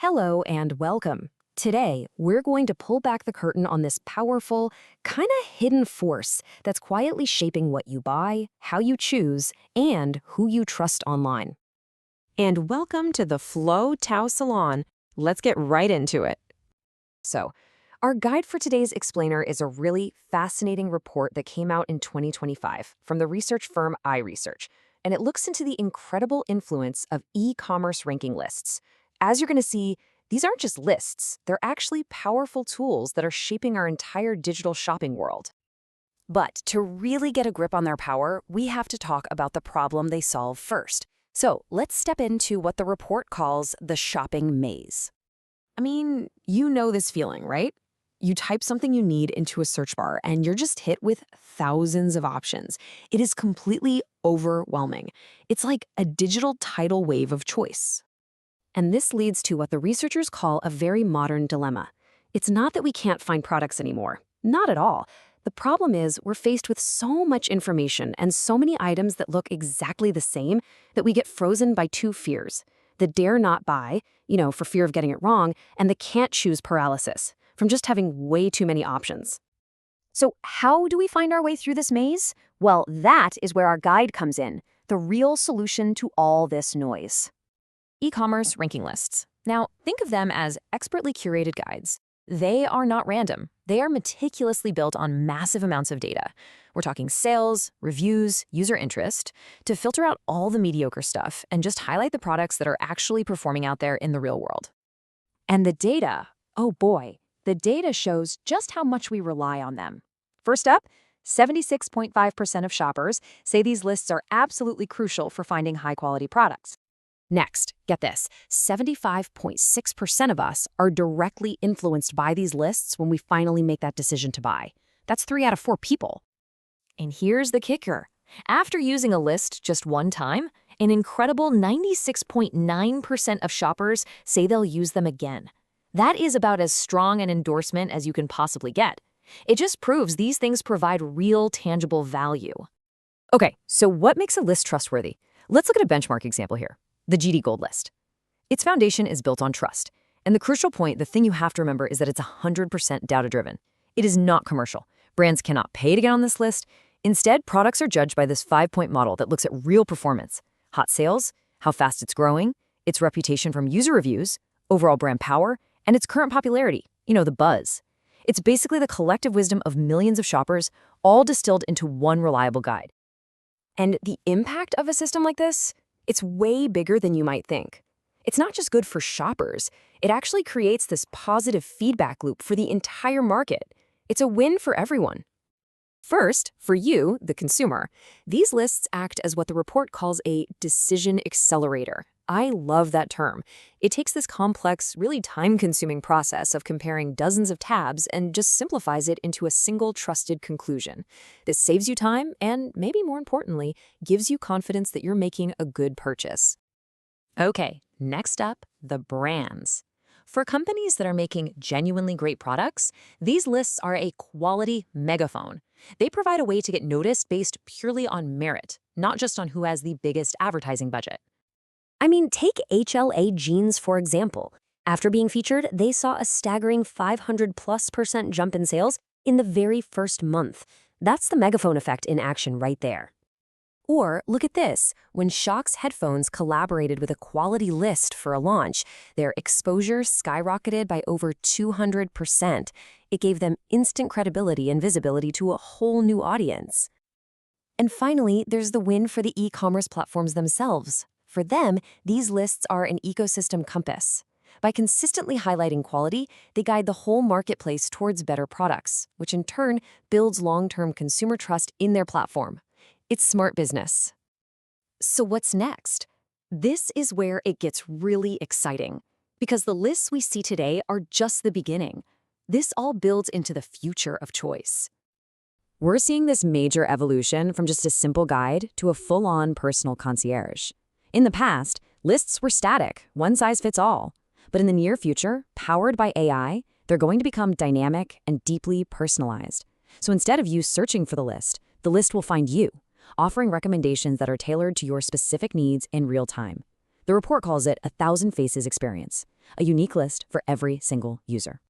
Hello and welcome. Today, we're going to pull back the curtain on this powerful, kind of hidden force that's quietly shaping what you buy, how you choose, and who you trust online. And welcome to the Flow Tao Salon. Let's get right into it. So, our guide for today's explainer is a really fascinating report that came out in 2025 from the research firm iResearch, and it looks into the incredible influence of e-commerce ranking lists. As you're going to see, these aren't just lists, they're actually powerful tools that are shaping our entire digital shopping world. But to really get a grip on their power, we have to talk about the problem they solve first. So let's step into what the report calls the shopping maze. I mean, you know this feeling, right? You type something you need into a search bar and you're just hit with thousands of options. It is completely overwhelming. It's like a digital tidal wave of choice. And this leads to what the researchers call a very modern dilemma. It's not that we can't find products anymore. Not at all. The problem is we're faced with so much information and so many items that look exactly the same that we get frozen by two fears. The dare not buy, for fear of getting it wrong, and the can't choose paralysis, from just having way too many options. So how do we find our way through this maze? Well, that is where our guide comes in, the real solution to all this noise. E-commerce ranking lists. Now, think of them as expertly curated guides. They are not random. They are meticulously built on massive amounts of data. We're talking sales, reviews, user interest, to filter out all the mediocre stuff and just highlight the products that are actually performing out there in the real world. And the data, oh boy, the data shows just how much we rely on them. First up, 76.5% of shoppers say these lists are absolutely crucial for finding high-quality products. Next, get this, 75.6% of us are directly influenced by these lists when we finally make that decision to buy. That's 3 out of 4 people. And here's the kicker. After using a list just one time, an incredible 96.9% of shoppers say they'll use them again. That is about as strong an endorsement as you can possibly get. It just proves these things provide real, tangible value. Okay, so what makes a list trustworthy? Let's look at a benchmark example here. The GD Gold list. Its foundation is built on trust. And the crucial point, the thing you have to remember, is that it's 100% data-driven. It is not commercial. Brands cannot pay to get on this list. Instead, products are judged by this 5-point model that looks at real performance: hot sales, how fast it's growing, its reputation from user reviews, overall brand power, and its current popularity, the buzz. It's basically the collective wisdom of millions of shoppers, all distilled into one reliable guide. And the impact of a system like this? It's way bigger than you might think. It's not just good for shoppers. It actually creates this positive feedback loop for the entire market. It's a win for everyone. First, for you, the consumer, these lists act as what the report calls a decision accelerator. I love that term. It takes this complex, really time-consuming process of comparing dozens of tabs and just simplifies it into a single trusted conclusion. This saves you time and, maybe more importantly, gives you confidence that you're making a good purchase. Okay, next up, the brands. For companies that are making genuinely great products, these lists are a quality megaphone. They provide a way to get noticed based purely on merit, not just on who has the biggest advertising budget. I mean, take HLA Jeans, for example. After being featured, they saw a staggering 500+% jump in sales in the very first month. That's the megaphone effect in action right there. Or look at this. When Shox headphones collaborated with a quality list for a launch, their exposure skyrocketed by over 200%. It gave them instant credibility and visibility to a whole new audience. And finally, there's the win for the e-commerce platforms themselves. For them, these lists are an ecosystem compass. By consistently highlighting quality, they guide the whole marketplace towards better products, which in turn builds long-term consumer trust in their platform. It's smart business. So what's next? This is where it gets really exciting, because the lists we see today are just the beginning. This all builds into the future of choice. We're seeing this major evolution from just a simple guide to a full-on personal concierge. In the past, lists were static, one size fits all. But in the near future, powered by AI, they're going to become dynamic and deeply personalized. So instead of you searching for the list will find you, offering recommendations that are tailored to your specific needs in real time. The report calls it a 1,000 faces experience, a unique list for every single user.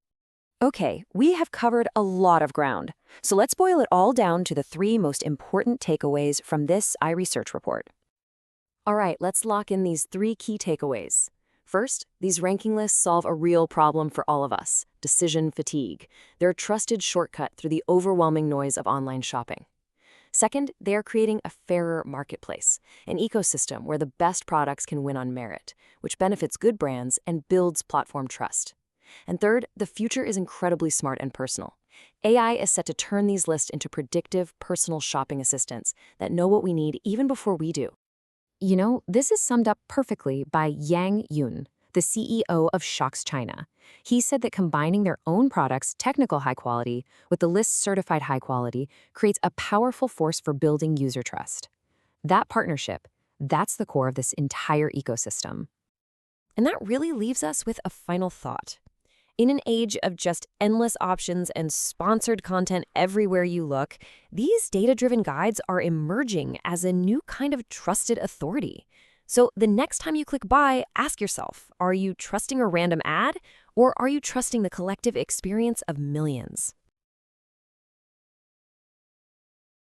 Okay, we have covered a lot of ground. So let's boil it all down to the 3 most important takeaways from this iResearch report. All right, let's lock in these 3 key takeaways. First, these ranking lists solve a real problem for all of us: decision fatigue. They're a trusted shortcut through the overwhelming noise of online shopping. Second, they are creating a fairer marketplace, an ecosystem where the best products can win on merit, which benefits good brands and builds platform trust. And third, the future is incredibly smart and personal. AI is set to turn these lists into predictive, personal shopping assistants that know what we need even before we do. You know, this is summed up perfectly by Yang Yun, the CEO of Shocks China. He said that combining their own products' technical high quality with the list's certified high quality creates a powerful force for building user trust. That partnership, that's the core of this entire ecosystem. And that really leaves us with a final thought. In an age of just endless options and sponsored content everywhere you look, these data-driven guides are emerging as a new kind of trusted authority. So the next time you click buy, ask yourself, are you trusting a random ad, or are you trusting the collective experience of millions?